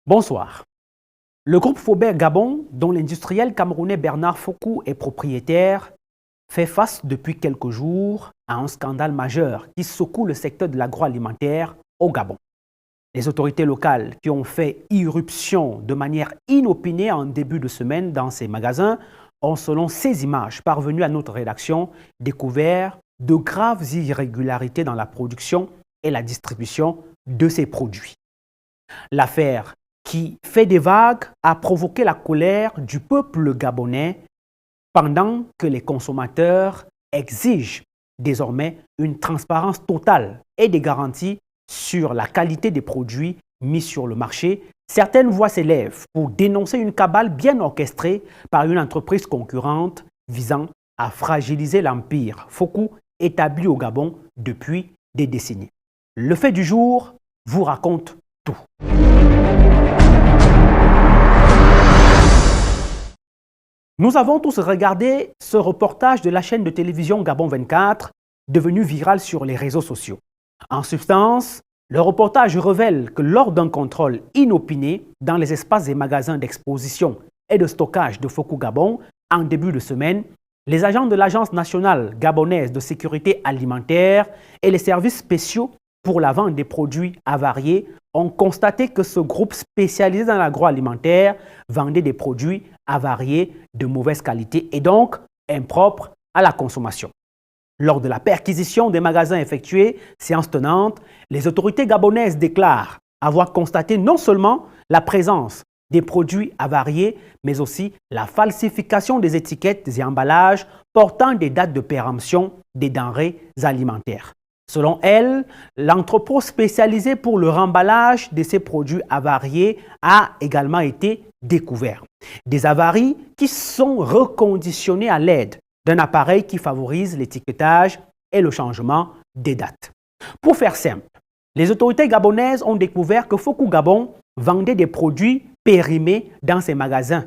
Bonsoir. Le groupe Faubert Gabon, dont l'industriel camerounais Bernard Fokou est propriétaire, fait face depuis quelques jours à un scandale majeur qui secoue le secteur de l'agroalimentaire au Gabon. Les autorités locales qui ont fait irruption de manière inopinée en début de semaine dans ces magasins ont, selon ces images parvenues à notre rédaction, découvert de graves irrégularités dans la production et la distribution de ces produits. L'affaire qui fait des vagues a provoqué la colère du peuple gabonais pendant que les consommateurs exigent désormais une transparence totale et des garanties sur la qualité des produits mis sur le marché. Certaines voix s'élèvent pour dénoncer une cabale bien orchestrée par une entreprise concurrente visant à fragiliser l'empire Fokou établi au Gabon depuis des décennies. Le fait du jour vous raconte tout. Nous avons tous regardé ce reportage de la chaîne de télévision Gabon 24, devenu viral sur les réseaux sociaux. En substance, le reportage révèle que lors d'un contrôle inopiné dans les espaces des magasins d'exposition et de stockage de Fokou Gabon, en début de semaine, les agents de l'Agence nationale gabonaise de sécurité alimentaire et les services spéciaux pour la vente des produits avariés ont constaté que ce groupe spécialisé dans l'agroalimentaire vendait des produits avariés de mauvaise qualité et donc impropres à la consommation. Lors de la perquisition des magasins effectués, séance tenante, les autorités gabonaises déclarent avoir constaté non seulement la présence des produits avariés, mais aussi la falsification des étiquettes et emballages portant des dates de péremption des denrées alimentaires. Selon elle, l'entrepôt spécialisé pour le remballage de ces produits avariés a également été découvert. Des avaries qui sont reconditionnées à l'aide d'un appareil qui favorise l'étiquetage et le changement des dates. Pour faire simple, les autorités gabonaises ont découvert que Fokou Gabon vendait des produits périmés dans ses magasins.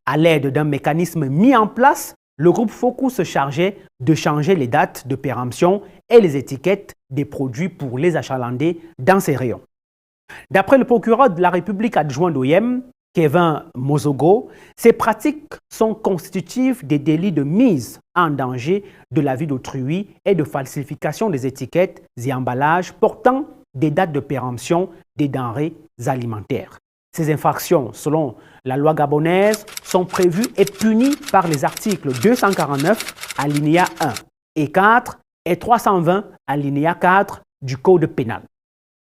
À l'aide d'un mécanisme mis en place, le groupe Fokou se chargeait de changer les dates de péremption et les étiquettes des produits pour les achalander dans ses rayons. D'après le procureur de la République adjoint d'Oyem, Kevin Mozogo, ces pratiques sont constitutives des délits de mise en danger de la vie d'autrui et de falsification des étiquettes et emballages portant des dates de péremption des denrées alimentaires. Ces infractions, selon la loi gabonaise, sont prévues et punies par les articles 249, alinéa 1 et 4 et 320, alinéa 4 du Code pénal.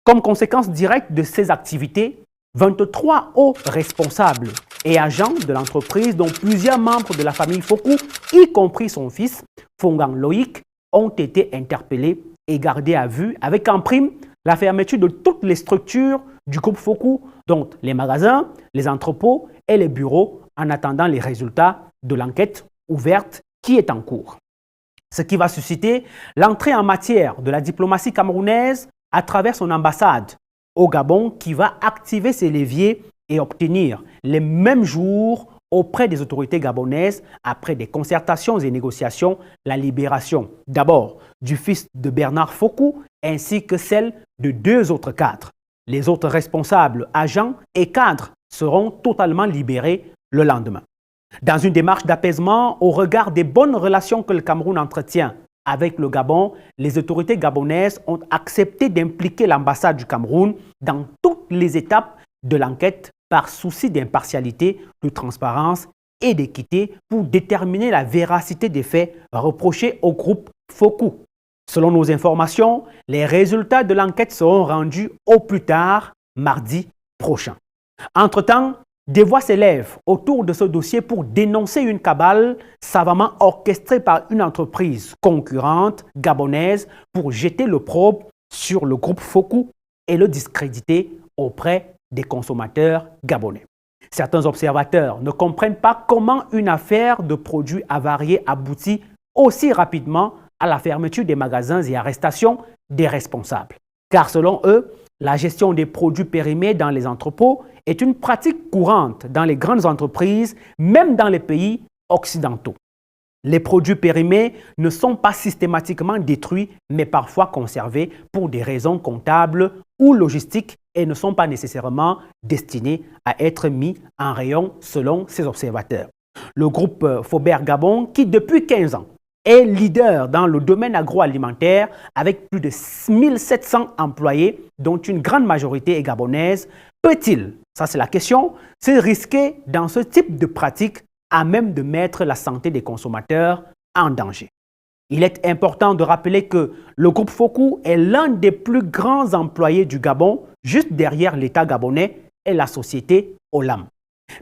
Comme conséquence directe de ces activités, 23 hauts responsables et agents de l'entreprise, dont plusieurs membres de la famille Fokou, y compris son fils, Fongang Loïc, ont été interpellés et gardés à vue avec en prime la fermeture de toutes les structures du groupe Fokou, dont les magasins, les entrepôts et les bureaux, en attendant les résultats de l'enquête ouverte qui est en cours. Ce qui va susciter l'entrée en matière de la diplomatie camerounaise à travers son ambassade au Gabon qui va activer ses leviers et obtenir les mêmes jours auprès des autorités gabonaises après des concertations et négociations la libération d'abord du fils de Bernard Fokou ainsi que celle de 2 autres cadres. Les autres responsables, agents et cadres seront totalement libérés le lendemain. Dans une démarche d'apaisement au regard des bonnes relations que le Cameroun entretient avec le Gabon, les autorités gabonaises ont accepté d'impliquer l'ambassade du Cameroun dans toutes les étapes de l'enquête par souci d'impartialité, de transparence et d'équité pour déterminer la véracité des faits reprochés au groupe Fokou. Selon nos informations, les résultats de l'enquête seront rendus au plus tard mardi prochain. Entre-temps, des voix s'élèvent autour de ce dossier pour dénoncer une cabale savamment orchestrée par une entreprise concurrente gabonaise pour jeter l'opprobre sur le groupe Fokou et le discréditer auprès des consommateurs gabonais. Certains observateurs ne comprennent pas comment une affaire de produits avariés aboutit aussi rapidement à la fermeture des magasins et arrestation des responsables. Car selon eux, la gestion des produits périmés dans les entrepôts est une pratique courante dans les grandes entreprises, même dans les pays occidentaux. Les produits périmés ne sont pas systématiquement détruits, mais parfois conservés pour des raisons comptables ou logistiques et ne sont pas nécessairement destinés à être mis en rayon selon ces observateurs. Le groupe Faubert Gabon, qui depuis 15 ans est leader dans le domaine agroalimentaire avec plus de 1700 employés, dont une grande majorité est gabonaise, peut-il, ça c'est la question, se risquer dans ce type de pratique à même de mettre la santé des consommateurs en danger? Il est important de rappeler que le groupe Fokou est l'un des plus grands employés du Gabon, juste derrière l'État gabonais et la société Olam.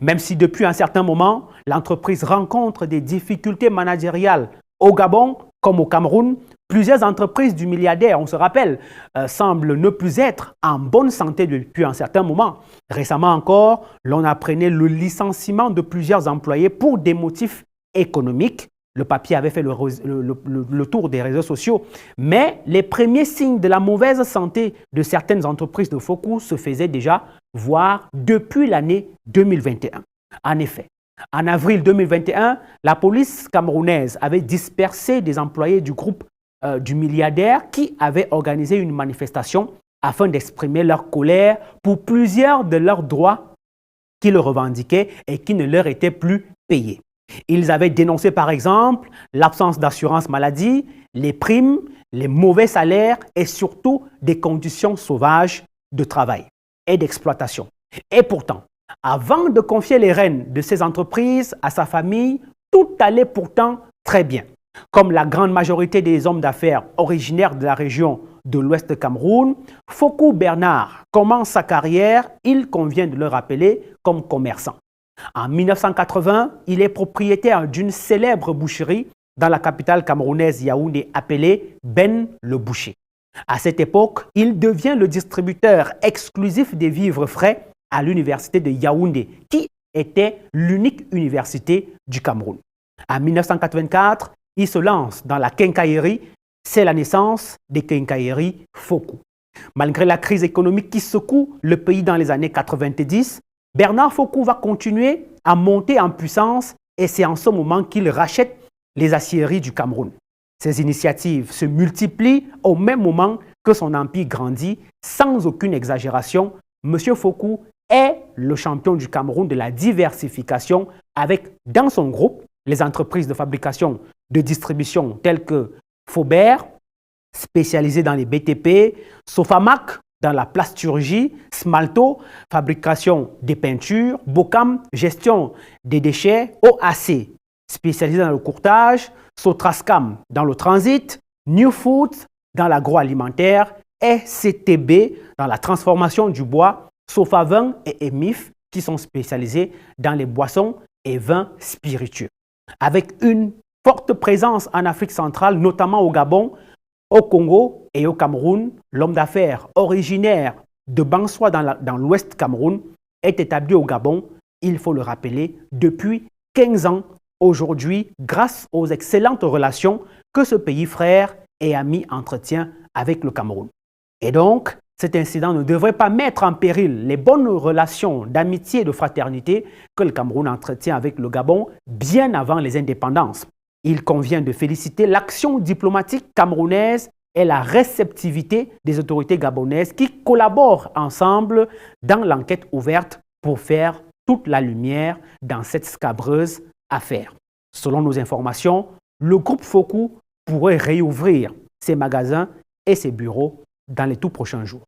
Même si depuis un certain moment, l'entreprise rencontre des difficultés managériales au Gabon comme au Cameroun, plusieurs entreprises du milliardaire, on se rappelle, semblent ne plus être en bonne santé depuis un certain moment. Récemment encore, l'on apprenait le licenciement de plusieurs employés pour des motifs économiques. Le papier avait fait le tour des réseaux sociaux. Mais les premiers signes de la mauvaise santé de certaines entreprises de Fokou se faisaient déjà voir depuis l'année 2021. En effet, en avril 2021, la police camerounaise avait dispersé des employés du groupe du milliardaire qui avaient organisé une manifestation afin d'exprimer leur colère pour plusieurs de leurs droits qu'ils revendiquaient et qui ne leur étaient plus payés. Ils avaient dénoncé par exemple l'absence d'assurance maladie, les primes, les mauvais salaires et surtout des conditions sauvages de travail et d'exploitation. Et pourtant, avant de confier les rênes de ces entreprises à sa famille, tout allait pourtant très bien. Comme la grande majorité des hommes d'affaires originaires de la région de l'Ouest Cameroun, Fokou Bernard commence sa carrière, il convient de le rappeler, comme commerçant. En 1980, il est propriétaire d'une célèbre boucherie dans la capitale camerounaise Yaoundé appelée Ben le Boucher. À cette époque, il devient le distributeur exclusif des vivres frais à l'université de Yaoundé, qui était l'unique université du Cameroun. En 1984, il se lance dans la quincaillerie. C'est la naissance des quincailleries Fokou. Malgré la crise économique qui secoue le pays dans les années 90, Bernard Fokou va continuer à monter en puissance et c'est en ce moment qu'il rachète les aciéries du Cameroun. Ces initiatives se multiplient au même moment que son empire grandit. Sans aucune exagération, M. Fokou est le champion du Cameroun de la diversification avec, dans son groupe, les entreprises de fabrication de distribution telles que Faubert, spécialisé dans les BTP, Sofamac, dans la plasturgie, Smalto, fabrication des peintures, Bocam, gestion des déchets, OAC, spécialisé dans le courtage, Sotrascam dans le transit, New Food dans l'agroalimentaire, SCTB dans la transformation du bois, Sofavin et Emif qui sont spécialisés dans les boissons et vins spiritueux. Avec une forte présence en Afrique centrale, notamment au Gabon, au Congo et au Cameroun, l'homme d'affaires originaire de Bansoi dans l'ouest Cameroun est établi au Gabon, il faut le rappeler, depuis 15 ans aujourd'hui grâce aux excellentes relations que ce pays frère et ami entretient avec le Cameroun. Et donc, cet incident ne devrait pas mettre en péril les bonnes relations d'amitié et de fraternité que le Cameroun entretient avec le Gabon bien avant les indépendances. Il convient de féliciter l'action diplomatique camerounaise et la réceptivité des autorités gabonaises qui collaborent ensemble dans l'enquête ouverte pour faire toute la lumière dans cette scabreuse affaire. Selon nos informations, le groupe Fokou pourrait réouvrir ses magasins et ses bureaux dans les tout prochains jours.